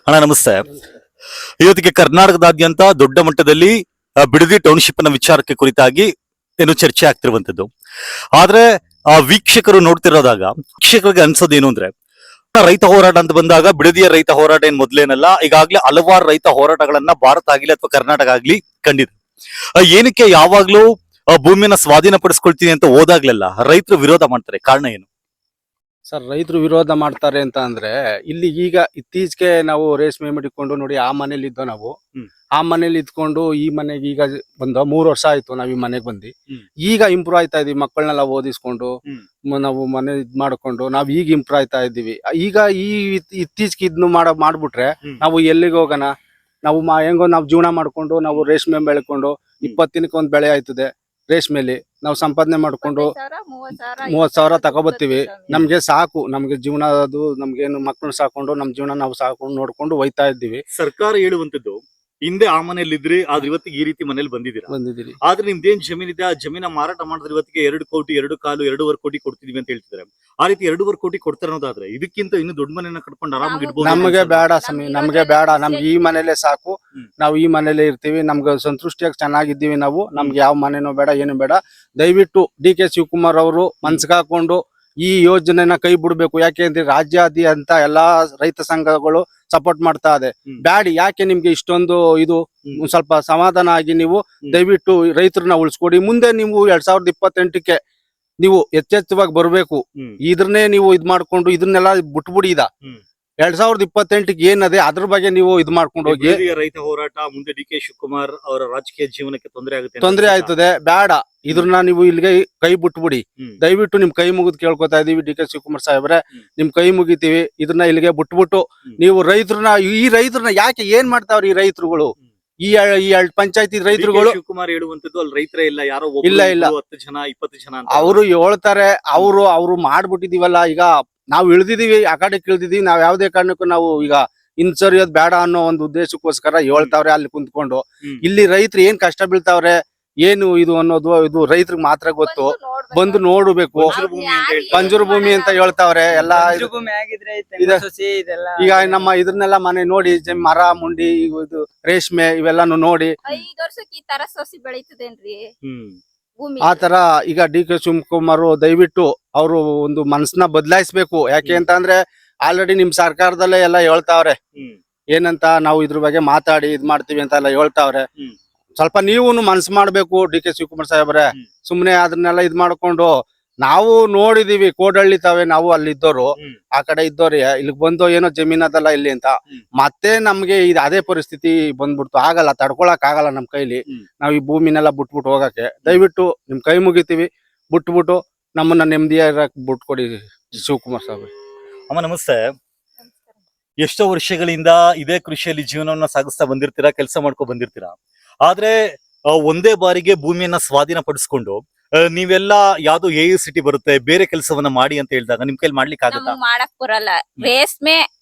ಅಣ್ಣ ನಮಸ್ತೆ. ಇವತ್ತಿಗೆ ಕರ್ನಾಟಕದಾದ್ಯಂತ ದೊಡ್ಡ ಮಟ್ಟದಲ್ಲಿ ಬಿಡದಿ ಟೌನ್ಶಿಪ್ ನ ವಿಚಾರಕ್ಕೆ ಕುರಿತಾಗಿ ಏನು ಚರ್ಚೆ ಆಗ್ತಿರುವಂತದ್ದು. ಆದ್ರೆ ವೀಕ್ಷಕರು ನೋಡ್ತಿರೋದಾಗ ವೀಕ್ಷಕರಿಗೆ ಅನ್ಸೋದೇನು ಅಂದ್ರೆ, ರೈತ ಹೋರಾಟ ಅಂತ ಬಂದಾಗ ಬಿಡದಿಯ ರೈತ ಹೋರಾಟ ಏನ್ ಮೊದ್ಲೇನಲ್ಲ, ಈಗಾಗ್ಲೇ ಹಲವಾರು ರೈತ ಹೋರಾಟಗಳನ್ನ ಭಾರತ ಆಗ್ಲಿ ಅಥವಾ ಕರ್ನಾಟಕ ಆಗ್ಲಿ ಕಂಡಿದೆ. ಏನಕ್ಕೆ ಯಾವಾಗ್ಲೂ ಭೂಮಿಯನ್ನ ಸ್ವಾಧೀನ ಪಡಿಸ್ಕೊಳ್ತೀನಿ ಅಂತ ಹೋದಾಗ್ಲೆಲ್ಲ ರೈತರು ವಿರೋಧ ಮಾಡ್ತಾರೆ, ಕಾರಣ ಏನು ಸರ್? ರೈತರು ವಿರೋಧ ಮಾಡ್ತಾರೆ ಅಂತ ಅಂದ್ರೆ, ಇಲ್ಲಿ ಈಗ ಇತ್ತೀಚೆಗೆ ನಾವು ರೇಷ್ಮೆ ಮಡಿಕೊಂಡು ನೋಡಿ, ಆ ಮನೇಲಿ ಇದ್ದೋ ನಾವು. ಆ ಮನೇಲಿ ಇದ್ಕೊಂಡು ಈ ಮನೆಗೆ ಈಗ ಬಂದ 3 ವರ್ಷ ಆಯ್ತು ನಾವ್ ಈ ಮನೆಗೆ ಬಂದು. ಈಗ ಇಂಪ್ರೂವ್ ಆಯ್ತಾ ಇದೀವಿ, ಮಕ್ಕಳನ್ನೆಲ್ಲ ಓದಿಸ್ಕೊಂಡು ನಾವು ಮನೆ ಇದ್ ಮಾಡ್ಕೊಂಡು ನಾವ್ ಈಗ ಇಂಪ್ರೂವ್ ಆಯ್ತಾ ಇದೀವಿ. ಈಗ ಈ ಇತ್ತೀಚೆಗೆ ಇದನ್ನು ಮಾಡ್ಬಿಟ್ರೆ ನಾವು ಎಲ್ಲಿಗೆ ಹೋಗೋಣ? ನಾವು ಹೆಂಗೋ ನಾವು ಜೀವನ ಮಾಡ್ಕೊಂಡು ನಾವು ರೇಷ್ಮೆ ಬೆಳ್ಕೊಂಡು 20 ದಿನಕ್ಕೆ ಒಂದ್ ಬೆಳೆ ಆಯ್ತದೆ. ರೇಷ್ಮೆಲಿ ನಾವು ಸಂಪಾದನೆ ಮಾಡ್ಕೊಂಡು 30,000 ತಗೊಬತ್ತೀವಿ. ನಮ್ಗೆ ಸಾಕು, ನಮ್ಗೆ ಜೀವನ ಅದು, ನಮ್ಗೇನು ಮಕ್ಕಳು ಸಾಕೊಂಡು ನಮ್ ಜೀವನ ನಾವು ಸಾಕೊಂಡು ನೋಡ್ಕೊಂಡು ಹೋಯ್ತಾ ಇದ್ದೀವಿ. ಸರ್ಕಾರ ಹೇಳುವಂತದ್ದು, ಹಿಂದೆ ಆ ಮನೇಲಿ ಇದ್ರಿ, ಆದ್ರೆ ಇವತ್ತಿಗೆ ಈ ರೀತಿ ಮನೇಲಿ ಬಂದಿದ್ದೀರಿ. ಆದ್ರೆ ನಿಮ್ದೇನ್ ಜಮೀನ್ ಇದೆ, ಆ ಜಮೀನ ಮಾರಾಟ ಮಾಡಿದ್ರೆ ಇವತ್ತಿಗೆ 2 ಕೋಟಿ 2.25 ಕೋಟಿ ಕೊಡ್ತಿದೀವಿ ಅಂತ ಹೇಳ್ತಿದ್ದಾರೆ. ಆ ರೀತಿ 2.25 ಕೋಟಿ ಕೊಡ್ತಾರೆ ಅನ್ನೋದಾದ್ರೆ ಇದಕ್ಕಿಂತ ಇನ್ನು ದೊಡ್ಡ ಮನೆಯನ್ನ ಕಟ್ಕೊಂಡು ಆರಾಮಾಗಿ ಇಡ್ಬೋದು. ನಮ್ಗೆ ಬೇಡ ಸಮಿ, ನಮ್ಗೆ ಬೇಡ. ನಮ್ಗೆ ಈ ಮನೇಲೆ ಸಾಕು, ನಾವು ಈ ಮನೇಲೆ ಇರ್ತೀವಿ. ನಮ್ಗೆ ಸಂತೃಷ್ಟಿಯಾಗಿ ಚೆನ್ನಾಗಿದ್ದೀವಿ ನಾವು. ನಮ್ಗೆ ಯಾವ ಮನೆನೂ ಬೇಡ, ಏನು ಬೇಡ. ದಯವಿಟ್ಟು DK ಶಿವಕುಮಾರ್ ಅವರು ಮನ್ಸ್ಗಾಕೊಂಡು ಈ ಯೋಜನೆನ ಕೈ ಬಿಡ್ಬೇಕು. ಯಾಕೆ ಅಂದ್ರೆ ರಾಜ್ಯಾದ್ಯಂತ ಎಲ್ಲಾ ರೈತ ಸಂಘಗಳು ಸಪೋರ್ಟ್ ಮಾಡ್ತಾ ಇದೆ. ಬ್ಯಾಡಿ, ಯಾಕೆ ನಿಮ್ಗೆ ಇಷ್ಟೊಂದು ಇದು? ಸ್ವಲ್ಪ ಸಮಾಧಾನ ಆಗಿ ನೀವು ದಯವಿಟ್ಟು ರೈತರನ್ನ ಉಳಿಸ್ಕೊಡಿ. ಮುಂದೆ ನೀವು 2028ಕ್ಕೆ ನೀವು ಎಚ್ಚೆತ್ತವಾಗಿ ಬರ್ಬೇಕು. ಇದ್ರನ್ನೇ ನೀವು ಇದ್ ಮಾಡ್ಕೊಂಡು ಇದನ್ನೆಲ್ಲ ಬಿಟ್ಬಿಡಿ. 2028ಕ್ಕೆ ಏನದೆ ಅದ್ರ ಬಗ್ಗೆ ನೀವು ಇದ್ ಮಾಡ್ಕೊಂಡು ಹೋಗಿ. ರೈತ ಹೋರಾಟ ಮುಂದೆ DK ಶಿವಕುಮಾರ್ ಅವರ ರಾಜಕೀಯ ಜೀವನಕ್ಕೆ ತೊಂದರೆ ಆಯ್ತದೆ, ಬೇಡ. ಇದ್ರನ್ನ ನೀವು ಇಲ್ಲಿಗೆ ಕೈ ಬಿಟ್ಬಿಡಿ. ದಯವಿಟ್ಟು ನಿಮ್ ಕೈ ಮುಗಿದ್ ಕೇಳ್ಕೊತಾ ಇದೀವಿ DK ಶಿವಕುಮಾರ್ ಸಾಹೇಬ್ರೆ, ನಿಮ್ ಕೈ ಮುಗಿತೀವಿ. ಇದನ್ನ ಇಲ್ಲಿಗೆ ಬಿಟ್ಬಿಟ್ಟು ನೀವು ರೈತರನ್ನ ಯಾಕೆ ಏನ್ ಮಾಡ್ತಾವ್ರಿ ಈ ರೈತರುಗಳು? ಈ ಪಂಚಾಯತಿ ರೈತರುಗಳು ಶಿವಕುಮಾರ್ ಹೇಳುವಂತದ್ದು ಅಲ್ಲಿ ರೈತರೇ ಇಲ್ಲ, ಯಾರೋ ಇಲ್ಲ 10 ಜನ 20 ಜನ ಅವರು ಹೇಳ್ತಾರೆ. ಅವ್ರು ಮಾಡ್ಬಿಟ್ಟಿದೀವಲ್ಲ, ಈಗ ನಾವು ಇಳ್ದಿದೀವಿ, ಆ ಕಡೆ ಇಳ್ದಿದೀವಿ. ನಾವ್ ಯಾವ್ದೇ ಕಾರಣಕ್ಕೂ ನಾವು ಈಗ ಹಿಂಸರಿಯೋದ್ ಬೇಡ ಅನ್ನೋ ಒಂದು ಉದ್ದೇಶಕ್ಕೋಸ್ಕರ ಹೇಳ್ತಾವ್ರೆ ಅಲ್ಲಿ ಕುಂತ್ಕೊಂಡು. ಇಲ್ಲಿ ರೈತರು ಏನ್ ಕಷ್ಟ ಬೀಳ್ತಾವ್ರೆ, ಏನು ಇದು ಅನ್ನೋದು ಇದು ರೈತರಿಗೆ ಮಾತ್ರ ಗೊತ್ತು. ಬಂದು ನೋಡ್ಬೇಕು. ಬಂಜರು ಭೂಮಿ ಅಂತ ಹೇಳ್ತಾವ್ರೆ ಎಲ್ಲ. ಈಗ ನಮ್ಮ ಇದನ್ನೆಲ್ಲ ಮನೆ ನೋಡಿ, ಮರ ಮುಂಡಿ ಇದು ರೇಷ್ಮೆ ಇವೆಲ್ಲಾನು ನೋಡಿ 5 ವರ್ಷಕ್ಕೆ ಈ ತರ ಸಸಿ ಬೆಳೀತದೇನ್ರಿ? ಆ ತರ ಈಗ DK ಶಿವಕುಮಾರ್ ದಯವಿಟ್ಟು ಅವರು ಒಂದು ಮನಸ್ಸನ್ನ ಬದಲಾಯಿಸ್ಬೇಕು. ಯಾಕೆ ಅಂತ ಅಂದ್ರೆ ಆಲ್ರೆಡಿ ನಿಮ್ ಸರ್ಕಾರದಲ್ಲೇ ಎಲ್ಲ ಹೇಳ್ತಾವ್ರೆ ಏನಂತ, ನಾವು ಇದ್ರ ಬಗ್ಗೆ ಮಾತಾಡಿ ಇದ್ ಮಾಡ್ತೀವಿ ಅಂತ ಎಲ್ಲ ಹೇಳ್ತಾವ್ರೆ. ಸ್ವಲ್ಪ ನೀವು ಮನ್ಸು ಮಾಡ್ಬೇಕು DK ಶಿವಕುಮಾರ್ ಸಾಹೇಬ್ರೆ. ಸುಮ್ನೆ ಅದನ್ನೆಲ್ಲ ಇದ್ ಮಾಡ್ಕೊಂಡು ನಾವು ನೋಡಿದೀವಿ, ಕೋಡಳ್ಳಿ ತಾವೆ ನಾವು ಅಲ್ಲಿ ಇದ್ದೋರು, ಆ ಕಡೆ ಇದ್ದೋರಿ ಇಲ್ಲಿಗ್ ಬಂದು ಏನೋ ಜಮೀನದಲ್ಲ ಇಲ್ಲಿ ಅಂತ. ಮತ್ತೆ ನಮ್ಗೆ ಇದು ಅದೇ ಪರಿಸ್ಥಿತಿ ಬಂದ್ಬಿಡ್ತು. ಆಗಲ್ಲ, ತಡ್ಕೊಳಕ್ ಆಗಲ್ಲ ನಮ್ ಕೈಲಿ. ನಾವ್ ಈ ಭೂಮಿನೆಲ್ಲ ಬಿಟ್ಬಿಟ್ಟು ಹೋಗಕ್ಕೆ ದಯವಿಟ್ಟು ನಿಮ್ ಕೈ ಮುಗಿತೀವಿ. ಬಿಟ್ಬಿಟ್ಟು ನಮ್ಮನ್ನ ನೆಮ್ಮದಿಯಾಗಿ ಬಿಟ್ಕೊಡಿ ಶಿವಕುಮಾರ್ ಸಾಹೇಬ್ರೆ. ಅಮ್ಮ ನಮಸ್ತೆ. ಎಷ್ಟೋ ವರ್ಷಗಳಿಂದ ಇದೇ ಕೃಷಿಯಲ್ಲಿ ಜೀವನವನ್ನ ಸಾಗಿಸ್ತಾ ಬಂದಿರ್ತೀರಾ, ಕೆಲಸ ಮಾಡ್ಕೊ ಬಂದಿರ್ತೀರಾ. ಆದ್ರೆ ಒಂದೇ ಬಾರಿಗೆ ಭೂಮಿಯನ್ನ ಸ್ವಾಧೀನ ಪಡಿಸ್ಕೊಂಡು ನೀವೆಲ್ಲ ಯಾವ್ದೋ AUCT ಬರುತ್ತೆ, ಬೇರೆ ಕೆಲಸವನ್ನ ಮಾಡಿ ಅಂತ ಹೇಳಿದಾಗ ನಿಮ್ ಕೈಲಿ ಮಾಡ್ಲಿಕ್ಕೆ ಆಗುತ್ತಾ? ಮಾಡಕ್ ಬರಲ್ಲ. ರೇಷ್ಮೆ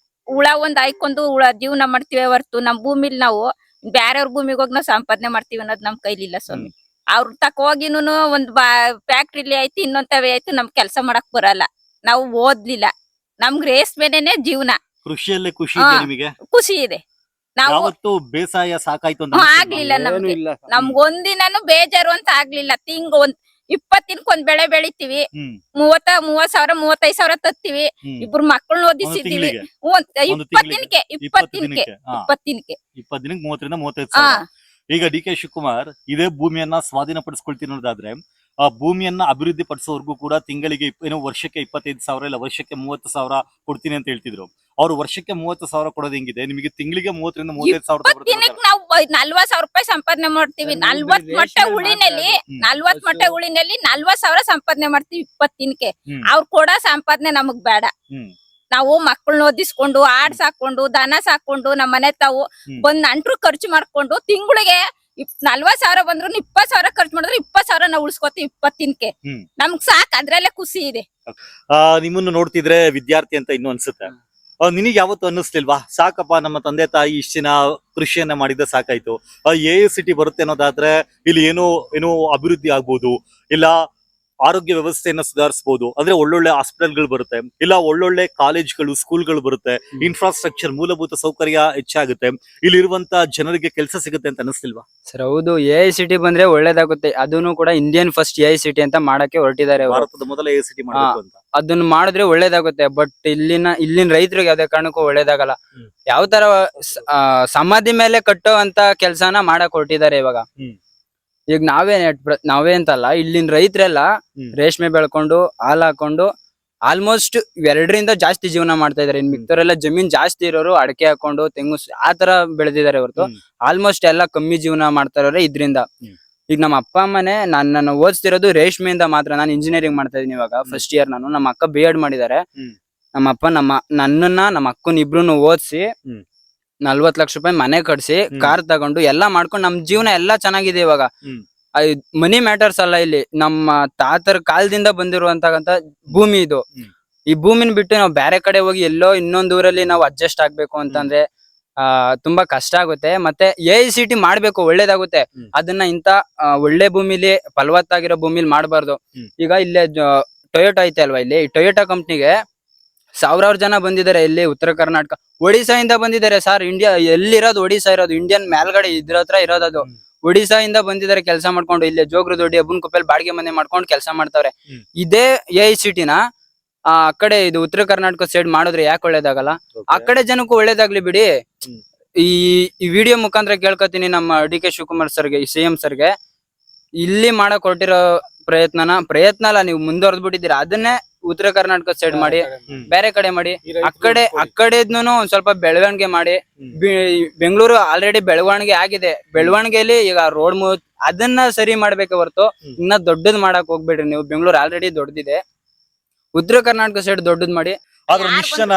ಹುಳ ಒಂದ್ ಆಯ್ಕೊಂಡು ಜೀವನ ಮಾಡ್ತೀವಿ ಹೊರ್ತು ನಮ್ ಭೂಮಿಲಿ ನಾವು ಬ್ಯಾರೆಯವ್ರ ಭೂಮಿಗೆ ಹೋಗಿ ನಾವು ಸಂಪಾದನೆ ಮಾಡ್ತೀವಿ ಅನ್ನೋದು ನಮ್ ಕೈಲಿಲ್ಲ ಸ್ವಾಮಿ. ಅವ್ರ ತಕ ಹೋಗಿನೂ ಒಂದ್ ಫ್ಯಾಕ್ಟ್ರಿಲಿ ಆಯ್ತು, ಇನ್ನೊಂತವೇ ಆಯ್ತು, ನಮ್ ಕೆಲ್ಸ ಮಾಡಕ್ ಬರಲ್ಲ. ನಾವು ಓದ್ಲಿಲ್ಲ. ನಮ್ಗ್ ರೇಷ್ಮೆನೆ ಜೀವನ. ಕೃಷಿಯಲ್ಲೇ ಖುಷಿ ಇದೆ ನಿಮಗೆ? ಖುಷಿ ಇದೆ. ನಾವು ಯಾವತ್ತು ಬೇಸಾಯ ಸಾಕಾಯ್ತು ಅಂತ ಆಗ್ಲಿಲ್ಲ ನಮ್ಗೆ. ನಮ್ಗೊಂದಿನೂ ಬೇಜಾರು ಅಂತ ಆಗ್ಲಿಲ್ಲ. ಒಂದ್ 20 ದಿನಕ್ಕೆ ಒಂದ್ ಬೆಳೆ ಬೆಳಿತೀವಿ. 30,000 35,000 ತತ್ತೀವಿ. ಇಬ್ರು ಮಕ್ಕಳನ್ನ ಓದಿಸಿದೀವಿ. 20 ದಿನಕ್ಕೆ 30,000. ಈಗ DK ಶಿವಕುಮಾರ್ ಇದೇ ಭೂಮಿಯನ್ನ ಸ್ವಾಧೀನ ಪಡಿಸ್ಕೊಳ್ತೀನಿ ಅನ್ನೋದಾದ್ರೆ, ಆ ಭೂಮಿಯನ್ನ ಅಭಿವೃದ್ಧಿ ಪಡಿಸೋವರೆಗೂ ಕೂಡ ತಿಂಗಳಿಗೆ ವರ್ಷಕ್ಕೆ 25,000 ಇಲ್ಲ ವರ್ಷಕ್ಕೆ 30,000 ಕೊಡ್ತೀನಿ ಅಂತ ಹೇಳ್ತಿದ್ರು. ಅವ್ರು ವರ್ಷಕ್ಕೆ 30,000 ಕೊಡೋದು ಹೆಂಗಿದೆ? ನಿಮಗೆ ತಿಂಗಳಿಗೆ 30,000 ರಿಂದ 35,000 ನಾವು 40,000 ರೂಪಾಯಿ ಸಂಪಾದನೆ ಮಾಡ್ತೀವಿ. 40 ಮೊಟ್ಟೆ ಉಳಿನಲ್ಲಿ 40,000 ಸಂಪಾದನೆ ಮಾಡ್ತೀವಿ 20 ದಿನಕ್ಕೆ. ಅವ್ರು ಕೊಡೋ ಸಂಪಾದನೆ ನಮಗ್ ಬೇಡ. ನಾವು ಮಕ್ಕಳನ್ನ ಓದಿಸ್ಕೊಂಡು, ಆಡ್ ಸಾಕೊಂಡು, ದನ ಸಾಕೊಂಡು, ನಮ್ಮ ಮನೆ ತಾವು ಬಂದ್ ಅಂಟ್ರು ಖರ್ಚು ಮಾಡ್ಕೊಂಡು ತಿಂಗಳಿಗೆ 40,000 ಬಂದ್ರು 20,000 ಖರ್ಚು ಮಾಡಿದ್ರೆ 20,000 ನಾವು ಉಳಿಸ್ಕೊತೀವಿ 20 ದಿನಕ್ಕೆ. ನಮ್ಗ್ ಸಾಕ್, ಅದ್ರಲ್ಲೇ ಖುಷಿ ಇದೆ. ನಿಮ್ಮನ್ನು ನೋಡ್ತಿದ್ರೆ ವಿದ್ಯಾರ್ಥಿ ಅಂತ ಇನ್ನು ಅನ್ಸುತ್ತೆ. ನಿನಗೆ ಯಾವತ್ತು ಅನ್ನಿಸ್ಲಿಲ್ವಾ, ಸಾಕಪ್ಪ ನಮ್ಮ ತಂದೆ ತಾಯಿ ಇಷ್ಟ ದಿನ ಕೃಷಿಯನ್ನ ಮಾಡಿದ್ರೆ ಸಾಕಾಯ್ತು, AUCT ಬರುತ್ತೆ ಅನ್ನೋದಾದ್ರೆ ಇಲ್ಲಿ ಏನೋ ಅಭಿವೃದ್ಧಿ ಆಗ್ಬೋದು, ಇಲ್ಲ ಆರೋಗ್ಯ ವ್ಯವಸ್ಥೆಯನ್ನ ಸುಧಾರಿಸಬಹುದು. ಅಂದ್ರೆ ಒಳ್ಳೊಳ್ಳೆ ಹಾಸ್ಪಿಟಲ್ಗಳು ಬರುತ್ತೆ, ಇಲ್ಲ ಒಳ್ಳೊಳ್ಳೆ ಕಾಲೇಜ್ಗಳು, ಸ್ಕೂಲ್ಗಳು ಬರುತ್ತೆ, ಇನ್ಫ್ರಾಸ್ಟ್ರಕ್ಚರ್ ಮೂಲಭೂತ ಸೌಕರ್ಯ ಹೆಚ್ಚಾಗುತ್ತೆ, ಇಲ್ಲಿರುವಂತ ಜನರಿಗೆ ಕೆಲಸ ಸಿಗುತ್ತೆ ಅಂತ ಅನಿಸ್ತಿಲ್ವಾ? ಸರ್ ಹೌದು, AICT ಬಂದ್ರೆ ಒಳ್ಳೇದಾಗುತ್ತೆ. ಅದನ್ನು ಕೂಡ ಇಂಡಿಯನ್ ಫಸ್ಟ್ AICT ಅಂತ ಮಾಡಕ್ಕೆ ಹೊರಟಿದ್ದಾರೆ ಅವರು. ಭಾರತದ ಮೊದಲ AICT ಮಾಡಬೇಕು ಅಂತ. ಅದನ್ನ ಮಾಡಿದ್ರೆ ಒಳ್ಳೇದಾಗುತ್ತೆ. ಬಟ್ ಇಲ್ಲಿನ ರೈತರಿಗೆ ಯಾವ್ದೇ ಕಾರಣಕ್ಕೂ ಒಳ್ಳೇದಾಗಲ್ಲ. ಯಾವ ತರ ಸಮಾಧಿ ಮೇಲೆ ಕಟ್ಟೋ ಅಂತ ಕೆಲ್ಸನ ಮಾಡಕ್ ಹೊರಟಿದ್ದಾರೆ ಇವಾಗ. ಈಗ ನಾವೇ ಅಂತಲ್ಲ, ಇಲ್ಲಿನ ರೈತರೆಲ್ಲ ರೇಷ್ಮೆ ಬೆಳ್ಕೊಂಡು ಹಾಲ್ ಹಾಕೊಂಡು ಆಲ್ಮೋಸ್ಟ್ 2ರಿಂದ ಜಾಸ್ತಿ ಜೀವನ ಮಾಡ್ತಾ ಇದಾರೆ. ಇನ್ ಮಿಕ್ತವರೆಲ್ಲ ಜಮೀನ್ ಜಾಸ್ತಿ ಇರೋರು ಅಡಕೆ ಹಾಕೊಂಡು ತೆಂಗು ಆ ತರ ಬೆಳೆದಿದ್ದಾರೆ ಹೊರತು ಆಲ್ಮೋಸ್ಟ್ ಎಲ್ಲ ಕಮ್ಮಿ ಜೀವನ ಮಾಡ್ತಾ ಇರೋರೆ ಇದ್ರಿಂದ. ಈಗ ನಮ್ಮ ಅಪ್ಪ ಅಮ್ಮನೆ ನನ್ನ ಓದಿಸ್ತಿರೋದು ರೇಷ್ಮೆಯಿಂದ ಮಾತ್ರ. ನಾನು ಇಂಜಿನಿಯರಿಂಗ್ ಮಾಡ್ತಾ ಇದೀನಿ ಇವಾಗ ಫಸ್ಟ್ ಇಯರ್. ನಮ್ಮ ಅಕ್ಕ B.Ed ಮಾಡಿದ್ದಾರೆ. ನಮ್ಮ ಅಪ್ಪ ನನ್ನನ್ನ ನಮ್ಮ ಅಕ್ಕನ ಇಬ್ರು ಓದಿಸಿ 40 ಲಕ್ಷ ರೂಪಾಯಿ ಮನೆ ಕಟ್ಸಿ ಕಾರ್ ತಗೊಂಡು ಎಲ್ಲಾ ಮಾಡ್ಕೊಂಡು ನಮ್ ಜೀವನ ಎಲ್ಲಾ ಚೆನ್ನಾಗಿದೆ ಇವಾಗ. ಮನಿ ಮ್ಯಾಟರ್ಸ್ ಅಲ್ಲ ಇಲ್ಲಿ. ನಮ್ಮ ತಾತರ ಕಾಲದಿಂದ ಬಂದಿರುವಂತಕ್ಕಂತ ಭೂಮಿ ಇದು. ಈ ಭೂಮಿನ ಬಿಟ್ಟು ನಾವು ಬೇರೆ ಕಡೆ ಹೋಗಿ ಎಲ್ಲೋ ಇನ್ನೊಂದ್ ಊರಲ್ಲಿ ನಾವು ಅಡ್ಜಸ್ಟ್ ಆಗ್ಬೇಕು ಅಂತಂದ್ರೆ ತುಂಬಾ ಕಷ್ಟ ಆಗುತ್ತೆ. ಮತ್ತೆ AICT ಮಾಡ್ಬೇಕು, ಒಳ್ಳೇದಾಗುತ್ತೆ. ಅದನ್ನ ಇಂತ ಒಳ್ಳೆ ಭೂಮಿಲಿ, ಫಲವತ್ತಾಗಿರೋ ಭೂಮಿಲಿ ಮಾಡ್ಬಾರ್ದು. ಈಗ ಇಲ್ಲೇ ಟೊಯೋಟಾ ಐತೆ ಅಲ್ವಾ, ಇಲ್ಲಿ ಈ ಟೊಯೋಟಾ ಕಂಪ್ನಿಗೆ 1000 ಜನ ಬಂದಿದ್ದಾರೆ. ಇಲ್ಲಿ ಉತ್ತರ ಕರ್ನಾಟಕ, ಒಡಿಶಾ ಇಂದ ಬಂದಿದ್ದಾರೆ ಸರ್. ಇಂಡಿಯಾ ಎಲ್ಲಿರೋದು? ಒಡಿಶಾ ಇರೋದು, ಇಂಡಿಯನ್ ಮೇಲ್ಗಡೆ ಇದ್ರ ಹತ್ರ ಇರೋದದು. ಒಡಿಶಾ ಇಂದ ಬಂದಿದ್ದಾರೆ ಕೆಲಸ ಮಾಡ್ಕೊಂಡು. ಇಲ್ಲೇ ಜೋಗ್ರದೊಡ್ಡಿ, ಅಬ್ಬನ್ಕೊಪ್ಪೆಲ್ ಬಾಡಿಗೆ ಮನೆ ಮಾಡ್ಕೊಂಡು ಕೆಲಸ ಮಾಡ್ತಾವ್ರೆ. ಇದೇ AICT ನ ಆ ಕಡೆ ಇದು ಉತ್ತರ ಕರ್ನಾಟಕ ಸೈಡ್ ಮಾಡಿದ್ರೆ ಯಾಕೆ ಒಳ್ಳೇದಾಗಲ್ಲ? ಆ ಕಡೆ ಜನಕ್ಕೂ ಒಳ್ಳೇದಾಗ್ಲಿ ಬಿಡಿ. ಈ ವಿಡಿಯೋ ಮುಖಾಂತರ ಕೇಳ್ಕೊತೀನಿ ನಮ್ಮ DK ಶಿವಕುಮಾರ್ ಸರ್ಗೆ, CM ಸರ್ಗೆ, ಇಲ್ಲಿ ಮಾಡಕ್ ಹೊರಟಿರೋ ಪ್ರಯತ್ನ ಅಲ್ಲ, ನೀವು ಮುಂದುವರೆದ್ಬಿಟ್ಟಿದ್ದೀರಾ. ಅದನ್ನೇ ಉತ್ತರ ಕರ್ನಾಟಕ ಸೈಡ್ ಮಾಡಿ, ಬೇರೆ ಕಡೆ ಮಾಡಿ. ಅಕ್ಕಡೆದ್ನು ಒಂದ್ ಸ್ವಲ್ಪ ಬೆಳವಣಿಗೆ ಮಾಡಿ. ಬೆಂಗಳೂರು ಆಲ್ರೆಡಿ ಬೆಳವಣಿಗೆ ಆಗಿದೆ. ಬೆಳವಣಿಗೆಯಲ್ಲಿ ಈಗ ರೋಡ್ ಅದನ್ನ ಸರಿ ಮಾಡ್ಬೇಕೆ ಹೊರತು ಇನ್ನ ದೊಡ್ಡದ್ ಮಾಡಕ್ ಹೋಗ್ಬೇಡ್ರಿ ನೀವು. ಬೆಂಗಳೂರು ಆಲ್ರೆಡಿ ದೊಡ್ಡದಿದೆ, ಉತ್ತರ ಕರ್ನಾಟಕ ಸೈಡ್ ದೊಡ್ಡದ್ ಮಾಡಿ. ಆದ್ರೆ ಇಷ್ಟು ಜನ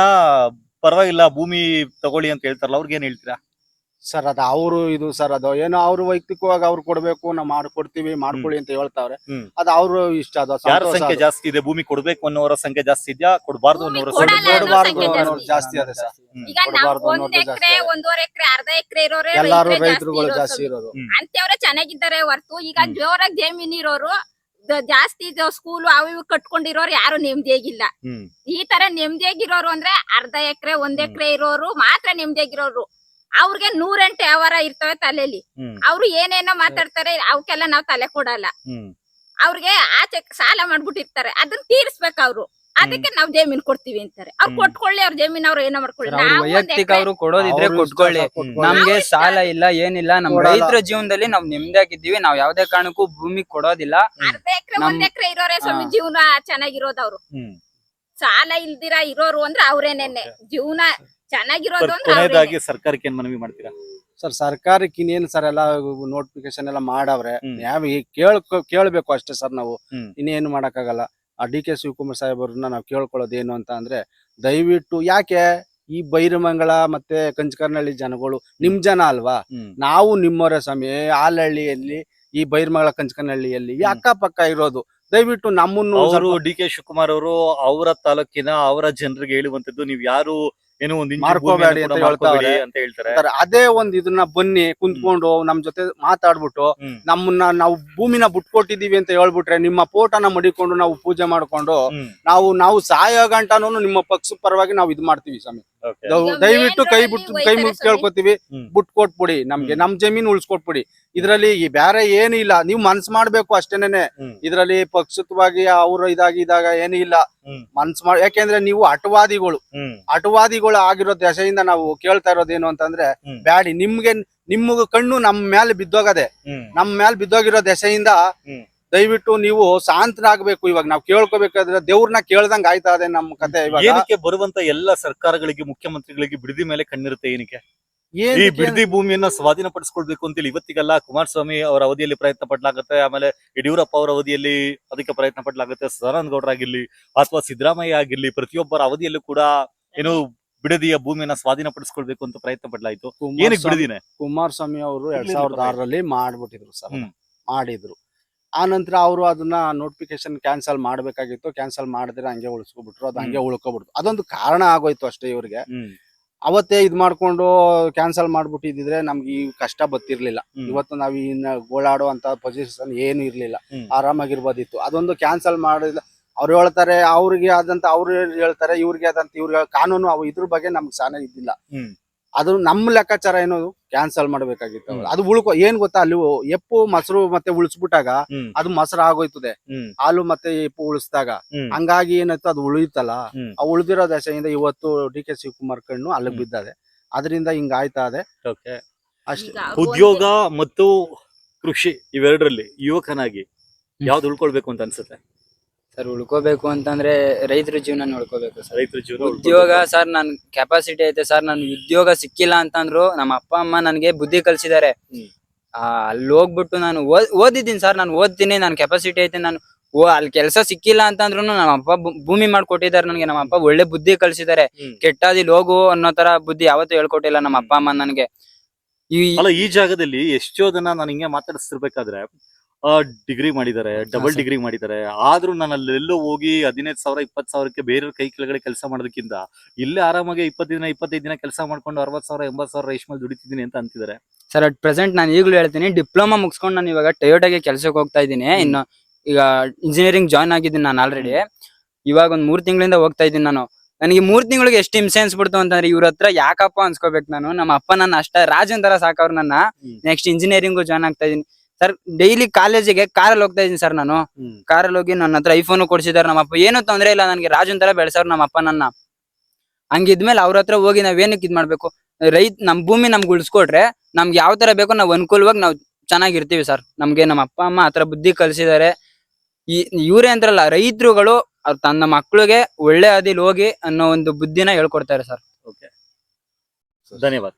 ಪರವಾಗಿಲ್ಲ ಭೂಮಿ ತಗೊಳ್ಳಿ ಅಂತ ಹೇಳ್ತಾರಲ್ಲ, ಅವ್ರಿಗೆ ಏನ್ ಹೇಳ್ತೀರಾ? ಸರ್ ಅದು ಅವರು ಇದು ಸರ್, ಅದು ಏನೋ ಅವ್ರು ವೈಯಕ್ತಿಕವಾಗಿ ಅವ್ರು ಕೊಡ್ಬೇಕು, ನಾವು ಮಾಡ್ಕೊಡ್ತೀವಿ, ಮಾಡ್ಕೊಳ್ಳಿ ಅಂತ ಹೇಳ್ತಾವ್ರೆ. ಅದು ಅವ್ರು ಇಷ್ಟ. ಅದು ಯಾರ ಸಂಖ್ಯೆ ಜಾಸ್ತಿ ಇದೆ? ಭೂಮಿ ಕೊಡ್ಬೇಕು ಅನ್ನೋರ ಸಂಖ್ಯೆ ಜಾಸ್ತಿ ಇದೆಯಾ, ಕೊಡಬಾರ್ದು ಅನ್ನೋರ ಸಂಖ್ಯೆ ಜಾಸ್ತಿ ಅದೇ ಸರ್. ಈಗ ನಾವು 1 ಎಕರೆ, 1.5 ಎಕರೆ, ಅರ್ಧ ಎಕರೆ ಇರೋರೆ ಎಲ್ಲಾರು ರೈತರುಗಳು ಜಾಸ್ತಿ ಇರೋದು ಅಂತವ್ರೆ ಚೆನ್ನಾಗಿದ್ದಾರೆ ಹೊರತು ಈಗ ಜೋರಾಗಿ ಜಮೀನ್ ಇರೋರು ಜಾಸ್ತಿ ಸ್ಕೂಲ್ ಅವು ಇವು ಕಟ್ಕೊಂಡಿರೋರು ಯಾರು ನೆಮ್ಮದಿಯಾಗಿಲ್ಲ. ಈ ತರ ನೆಮ್ಮದಿಯಾಗಿರೋರು ಅಂದ್ರೆ ಅರ್ಧ ಎಕರೆ, 1 ಎಕರೆ ಇರೋರು ಮಾತ್ರ ನೆಮ್ಮದಿಯಾಗಿರೋರು. ಅವ್ರಿಗೆ 108 ವ್ಯವಹಾರ ಇರ್ತವೆ ತಲೆಯಲ್ಲಿ. ಅವ್ರು ಏನೇನೋ ಮಾತಾಡ್ತಾರೆ, ಅವಕ್ಕೆಲ್ಲ ನಾವ್ ತಲೆ ಕೊಡಲ್ಲ. ಅವ್ರಿಗೆ ಆಚೆ ಸಾಲ ಮಾಡ್ಬಿಟ್ಟಿರ್ತಾರೆ, ಅದನ್ನ ತೀರ್ಸ್ಬೇಕು ಅವ್ರು. ಅದಕ್ಕೆ ನಾವ್ ಜಮೀನ್ ಕೊಡ್ತೀವಿ ಅಂತಾರೆ. ಅವ್ರು ಕೊಟ್ಕೊಳ್ಳಿ, ಅವ್ರ ಜಮೀನ್ ಅವ್ರು ಏನೋ ಮಾಡ್ಕೊಳ್ಳಿ. ವೈಯಕ್ತಿಕ ಅವ್ರು ಕೊಡೋದಿದ್ರೆ ಕೊಟ್ಕೊಳ್ಳಿ. ನಮ್ಗೆ ಸಾಲ ಇಲ್ಲ, ಏನಿಲ್ಲ. ನಮ್ ರೈತರ ಜೀವನದಲ್ಲಿ ನಾವ್ ನೆಮ್ಮದಿಯಾಗಿದ್ದೀವಿ. ನಾವ್ ಯಾವ್ದೇ ಕಾರಣಕ್ಕೂ ಭೂಮಿ ಕೊಡೋದಿಲ್ಲ. ಅರ್ಧ ಎಕರೆ, 1 ಎಕರೆ ಇರೋರೆ ಸ್ವಾಮಿ ಜೀವನ ಚೆನ್ನಾಗಿರೋದು. ಅವ್ರು ಸಾಲ ಇಲ್ದಿರ ಇರೋರು ಅಂದ್ರೆ ಅವ್ರೇನೇನೆ ಜೀವನ ಚೆನ್ನಾಗಿರೋದು. ಕೊನೆಯದಾಗಿ ಸರ್ಕಾರಕ್ಕೆ ಏನ್ ಮನವಿ ಮಾಡ್ತೀರಾ? ಸರ್ ಸರ್ಕಾರಕ್ಕೆ ಇನ್ನೇನು ಸರ್, ಎಲ್ಲ ನೋಟಿಫಿಕೇಶನ್ ಎಲ್ಲ ಮಾಡವ್ರೆ. ಕೇಳ್ಬೇಕು ಅಷ್ಟೇ ಸರ್. ನಾವು ಇನ್ನೇನು ಮಾಡಕ್ಕಾಗಲ್ಲ. ಆ DK ಶಿವಕುಮಾರ್ ಸಾಹೇಬ್ರನ್ನ ನಾವು ಕೇಳ್ಕೊಳ್ಳೋದು ಏನು ಅಂತ ಅಂದ್ರೆ, ದಯವಿಟ್ಟು ಯಾಕೆ ಈ ಬೈರಮಂಗಲ ಮತ್ತೆ ಕಂಚಕರ್ನಹಳ್ಳಿ ಜನಗಳು ನಿಮ್ ಜನ ಅಲ್ವಾ? ನಾವು ನಿಮ್ಮವರೇ ಸ್ವಾಮಿ. ಆಲಹಳ್ಳಿಯಲ್ಲಿ, ಈ ಬೈರಮಂಗಲ ಕಂಚಕರ್ನಹಳ್ಳಿಯಲ್ಲಿ ಈ ಅಕ್ಕಪಕ್ಕ ಇರೋದು. ದಯವಿಟ್ಟು ನಮ್ಮನ್ನು DK ಶಿವಕುಮಾರ್ ಅವರು ಅವರ ತಾಲೂಕಿನ ಅವರ ಜನರಿಗೆ ಹೇಳುವಂತದ್ದು, ನೀವು ಯಾರು ಏನೋ ಒಂದು ಮಾಡ್ಕೋಬೇಡಿ ಅಂತ ಹೇಳ್ತಾರೆ. ಅದೇ ಒಂದ್ ಇದನ್ನ ಬನ್ನಿ ಕುಂತ್ಕೊಂಡು ನಮ್ ಜೊತೆ ಮಾತಾಡ್ಬಿಟ್ಟು ನಾವು ಭೂಮಿನ ಬಿಟ್ಕೊಟ್ಟಿದೀವಿ ಅಂತ ಹೇಳ್ಬಿಟ್ರೆ, ನಿಮ್ಮ ಫೋಟೋನ ಮಡಿಕೊಂಡು ನಾವು ಪೂಜೆ ಮಾಡ್ಕೊಂಡು ನಾವು ಸಾಯೋ ಗಂಟನೂ ನಿಮ್ಮ ಪಕ್ಷ ಪರವಾಗಿ ನಾವು ಇದ್ ಮಾಡ್ತೀವಿ ಸ್ವಾಮಿ. ದಯವಿಟ್ಟು ಕೈ ಮುಗಿದು ಕೇಳ್ಕೊತೀವಿ, ಬಿಟ್ಕೊಟ್ಬಿಡಿ ನಮ್ಗೆ. ನಮ್ ಜಮೀನ್ ಉಳ್ಸ್ಕೊಟ್ಬಿಡಿ. ಇದ್ರಲ್ಲಿ ಬೇರೆ ಏನು ಇಲ್ಲ. ನೀವು ಮನ್ಸ್ ಮಾಡ್ಬೇಕು ಅಷ್ಟೇನೆ. ಇದ್ರಲ್ಲಿ ಪಕ್ಷತ್ವಾಗಿ ಅವ್ರು ಇದಾಗ ಏನು ಇಲ್ಲ. ಮನ್ಸ್ ಮಾಡಿ, ಯಾಕೆಂದ್ರೆ ನೀವು ಅಟವಾದಿಗಳು ಆಗಿರೋ ದಶೆಯಿಂದ ನಾವು ಕೇಳ್ತಾ ಇರೋದೇನು ಅಂತಂದ್ರೆ, ಬ್ಯಾಡಿ ನಿಮ್ಗೆ ಕಣ್ಣು ನಮ್ ಮೇಲೆ ಬಿದ್ದೋಗದೆ. ನಮ್ ಮೇಲೆ ಬಿದ್ದೋಗಿರೋ ದಶೆಯಿಂದ ದಯವಿಟ್ಟು ನೀವು ಶಾಂತರಾಗಬೇಕು. ಇವಾಗ ನಾವು ಕೇಳ್ಕೋಬೇಕಾದ್ರೆ ದೇವ್ರನ್ನ ಕೇಳ್ದಂಗ ಆಯ್ತಾ ಇದೆ ನಮ್ ಕತೆ. ಏನಕ್ಕೆ ಬರುವಂತ ಎಲ್ಲಾ ಸರ್ಕಾರಗಳಿಗೆ, ಮುಖ್ಯಮಂತ್ರಿಗಳಿಗೆ ಬಿಡದಿ ಮೇಲೆ ಕಣ್ಣಿರುತ್ತೆ? ಏನಕ್ಕೆ ಈ ಬಿಡದಿ ಭೂಮಿಯನ್ನ ಸ್ವಾಧೀನ ಪಡಿಸ್ಕೊಳ್ಬೇಕು ಅಂತೇಳಿ ಇವತ್ತಿಗೆಲ್ಲ ಕುಮಾರಸ್ವಾಮಿ ಅವರ ಅವಧಿಯಲ್ಲಿ ಪ್ರಯತ್ನ ಪಡ್ಲಾಗತ್ತೆ, ಆಮೇಲೆ ಯಡಿಯೂರಪ್ಪ ಅವರ ಅವಧಿಯಲ್ಲಿ ಅದಕ್ಕೆ ಪ್ರಯತ್ನ ಪಡ್ಲಾಗತ್ತೆ, ಸದಾನಂದ ಗೌಡ್ರ ಆಗಿರ್ಲಿ ಅಥವಾ ಸಿದ್ದರಾಮಯ್ಯ ಆಗಿರ್ಲಿ, ಪ್ರತಿಯೊಬ್ಬರ ಅವಧಿಯಲ್ಲೂ ಕೂಡ ಏನು ಬಿಡದಿಯ ಭೂಮಿಯನ್ನ ಸ್ವಾಧೀನ ಪಡಿಸ್ಕೊಳ್ಬೇಕು ಅಂತ ಪ್ರಯತ್ನ ಪಡ್ಲಾಯ್ತು. ಏನಕ್ಕೆ ಬಿಡದಿನೇ? ಕುಮಾರಸ್ವಾಮಿ ಅವರು 2006ರಲ್ಲಿ ಮಾಡ್ಬಿಟ್ಟಿದ್ರು ಸರ್, ಮಾಡಿದ್ರು. ಆ ನಂತರ ಅವರು ಅದನ್ನ ನೋಟಿಫಿಕೇಶನ್ ಕ್ಯಾನ್ಸಲ್ ಮಾಡ್ಬೇಕಾಗಿತ್ತು. ಕ್ಯಾನ್ಸಲ್ ಮಾಡಿದ್ರೆ ಹಂಗೆ ಉಳಿಸ್ಕೊಬಿಟ್ರು. ಅದು ಹಂಗೆ ಉಳ್ಕೊಬಿಡ್ತು. ಅದೊಂದು ಕಾರಣ ಆಗೋಯ್ತು ಅಷ್ಟೇ ಇವ್ರಿಗೆ. ಅವತ್ತೇ ಇದ್ ಮಾಡ್ಕೊಂಡು ಕ್ಯಾನ್ಸಲ್ ಮಾಡ್ಬಿಟ್ಟಿದ್ರೆ ನಮ್ಗೆ ಈ ಕಷ್ಟ ಬರ್ತಿರ್ಲಿಲ್ಲ. ಇವತ್ತು ನಾವ್ ಇನ್ನ ಗೋಳಾಡೋ ಅಂತ ಪೊಸಿಷನ್ ಏನು ಇರ್ಲಿಲ್ಲ, ಆರಾಮಾಗಿರ್ಬೋದಿತ್ತು. ಅದೊಂದು ಕ್ಯಾನ್ಸಲ್ ಮಾಡಿಲ್ಲ. ಅವ್ರು ಹೇಳ್ತಾರೆ ಅವ್ರಿಗೆ ಆದಂತ ಅವ್ರು ಹೇಳ್ತಾರೆ, ಇವ್ರಿಗೆ ಆದಂತ ಇವ್ರಿಗೆ ಕಾನೂನು ಅವು ಇದ್ರ ಬಗ್ಗೆ ನಮ್ಗೆ ಸಾನ ಇದ್ದಿಲ್ಲ. ಅದು ನಮ್ಮ ಲೆಕ್ಕಾಚಾರ ಏನೋದು ಕ್ಯಾನ್ಸಲ್ ಮಾಡ್ಬೇಕಾಗಿತ್ತು. ಅದು ಏನ್ ಗೊತ್ತಾ, ಅಲ್ಲಿ ಎಪ್ಪು ಮೊಸರು ಮತ್ತೆ ಉಳಿಸ್ಬಿಟ್ಟಾಗ ಅದು ಮೊಸರು ಆಗೋಯ್ತದೆ, ಹಾಲು ಮತ್ತೆ ಎಪ್ಪು ಉಳಿಸಿದಾಗ. ಹಂಗಾಗಿ ಏನಾಯ್ತು, ಅದು ಉಳಿಯುತ್ತಲ್ಲ, ಆ ಉಳಿದಿರೋ ದಶೆಯಿಂದ ಇವತ್ತು ಡಿ.ಕೆ. ಶಿವಕುಮಾರ್ ಕಣ್ಣು ಅಲ್ಲಿಗೆ ಬಿದ್ದದೆ. ಅದರಿಂದ ಹಿಂಗ ಆಯ್ತಾ ಇದೆ ಅಷ್ಟೇ. ಈಗ ಅವ್ರು ಉದ್ಯೋಗ ಮತ್ತು ಕೃಷಿ ಇವೆರಡರಲ್ಲಿ ಯುವಕನಾಗಿ ಯಾವ್ದು ಉಳ್ಕೊಳ್ಬೇಕು ಅಂತ ಅನ್ಸುತ್ತೆ? ಸರ್ ಉಳ್ಕೋಬೇಕು ಅಂತಂದ್ರೆ ರೈತರ ಜೀವನ ಉಳ್ಕೋಬೇಕು ಸರ್. ರೈತರ ಜೀವನ ಉದ್ಯೋಗ ಸರ್ ನನ್ ಕೆಪಾಸಿಟಿ ಐತೆ ಸರ್, ನನ್ ಉದ್ಯೋಗ ಸಿಕ್ಕಿಲ್ಲ ಅಂತಂದ್ರು ನಮ್ಮ ಅಪ್ಪ ಅಮ್ಮ ನನ್ಗೆ ಬುದ್ಧಿ ಕಲ್ಸಿದ್ದಾರೆ. ಅಲ್ಲಿ ಹೋಗ್ಬಿಟ್ಟು ನಾನು ಓದಿದ್ದೀನಿ ಸರ್, ನಾನು ಓದ್ತೀನಿ, ನನ್ ಕೆಪಾಸಿಟಿ ಐತೆ, ನಾನು ಅಲ್ಲಿ ಕೆಲಸ ಸಿಕ್ಕಿಲ್ಲ ಅಂತಂದ್ರು ನಮ್ಮ ಅಪ್ಪ ಭೂಮಿ ಮಾಡ್ಕೊಟ್ಟಿದ್ದಾರೆ ನನಗೆ. ನಮ್ಮ ಅಪ್ಪ ಒಳ್ಳೆ ಬುದ್ಧಿ ಕಲ್ಸಿದ್ದಾರೆ. ಕೆಟ್ಟದಿಲ್ ಹೋಗು ಅನ್ನೋ ತರ ಬುದ್ಧಿ ಯಾವತ್ತೂ ಹೇಳ್ಕೊಟ್ಟಿಲ್ಲ ನಮ್ಮ ಅಪ್ಪ ಅಮ್ಮ ನನ್ಗೆ. ಈ ಜಾಗದಲ್ಲಿ ಎಷ್ಟೋ ಜನ ನಾನು ಹಿಂಗೆ ಮಾತಾಡಿಸ್ತಿರ್ಬೇಕಾದ್ರೆ ಡಿಗ್ರಿ ಮಾಡಿದ್ದಾರೆ, ಡಬಲ್ ಡಿಗ್ರಿ ಮಾಡಿದ್ದಾರೆ, ಆದ್ರೂ ನಾನು ಅಲ್ಲೆಲ್ಲೋ ಹೋಗಿ 15,000 20,000ಕ್ಕೆ ಬೇರೆಯವ್ರ ಕೈ ಕೆಳಗಡೆ ಕೆಲಸ ಮಾಡೋದಕ್ಕಿಂತ ಇಲ್ಲೇ ಆರಾಮಾಗಿ 20 ದಿನ 25 ದಿನ ಕೆಲಸ ಮಾಡ್ಕೊಂಡು 60,000 80,000 ರೇಷ್ಮೆ ದುಡಿತಿದ್ದೀನಿ ಅಂತ ಅಂತಿದ್ದಾರೆ. ಸರ್ ಅಟ್ ಪ್ರೆಸೆಂಟ್ ನಾನು ಈಗಲೂ ಹೇಳ್ತೀನಿ, ಡಿಪ್ಲೊಮಾ ಮುಗಿಸ್ಕೊಂಡು ನಾನು ಇವಾಗ ಟೊಯೋಟಾಗೆ ಕೆಲ್ಸಕ್ಕೆ ಹೋಗ್ತಾ ಇದ್ದೀನಿ. ಇನ್ನು ಈಗ ಇಂಜಿನಿಯರಿಂಗ್ ಜಾಯ್ನ್ ಆಗಿದ್ದೀನಿ ನಾನು ಆಲ್ರೆಡಿ. ಇವಾಗ ಒಂದ್ 3 ತಿಂಗಳಿಂದ ಹೋಗ್ತಾ ಇದ್ದೀನಿ ನಾನು. ನನಗೆ 3 ತಿಂಗಳಿಗೆ ಎಷ್ಟು ಹಿಂಸೆ ಅನ್ಸ್ಬಿಡ್ತು ಅಂತಂದ್ರೆ ಇವ್ರ ಹತ್ರ ಯಾಕಪ್ಪ ಅನ್ಸ್ಕೋಬೇಕು ನಾನು. ನಮ್ಮ ಅಪ್ಪ ನನ್ನ ಅಷ್ಟ ರಾಜನ್ ತರ ಸಾಕವ್ರು ನನ್ನ. ನೆಕ್ಸ್ಟ್ ಇಂಜಿನಿಯರಿಂಗು ಜಾಯ್ನ್ ಆಗ್ತಾ ಇದೀನಿ ಸರ್. ಡೈಲಿ ಕಾಲೇಜಿಗೆ ಕಾರಲ್ಲಿ ಹೋಗ್ತಾ ಇದೀನಿ ಸರ್ ನಾನು. ಕಾರಲ್ಲಿ ಹೋಗಿ ನನ್ನ ಹತ್ರ ಐಫೋನ್ ಕೊಡ್ಸಿದಾರೆ ನಮ್ಮ ಅಪ್ಪ. ಏನು ತೊಂದ್ರೆ ಇಲ್ಲ, ನನ್ಗೆ ರಾಜನ್ ತರ ಬೆಳೆಸವ್ರು ನಮ್ಮ ಅಪ್ಪ ನನ್ನ. ಹಂಗಿದ್ಮೇಲೆ ಅವ್ರ ಹತ್ರ ಹೋಗಿ ನಾವೇನಕ್ಕೆ ಇದ್ ಮಾಡ್ಬೇಕು? ನಮ್ ಭೂಮಿ ನಮ್ಗೆ ಉಳಿಸ್ಕೊಟ್ರೆ ನಮ್ಗೆ ಯಾವ ತರ ಬೇಕೋ ನಾವ್ ಅನುಕೂಲವಾಗಿ ನಾವ್ ಚೆನ್ನಾಗಿರ್ತೀವಿ ಸರ್. ನಮ್ಗೆ ನಮ್ಮ ಅಪ್ಪ ಅಮ್ಮ ಆತರ ಬುದ್ಧಿ ಕಲ್ಸಿದ್ದಾರೆ. ಇವ್ರೇ ಅಂತಾರಲ್ಲ, ರೈತರುಗಳು ತನ್ನ ಮಕ್ಳಿಗೆ ಒಳ್ಳೆ ಹಾದಿಲಿ ಹೋಗಿ ಅನ್ನೋ ಒಂದು ಬುದ್ಧಿನ ಹೇಳ್ಕೊಡ್ತಾರೆ ಸರ್. ಧನ್ಯವಾದ.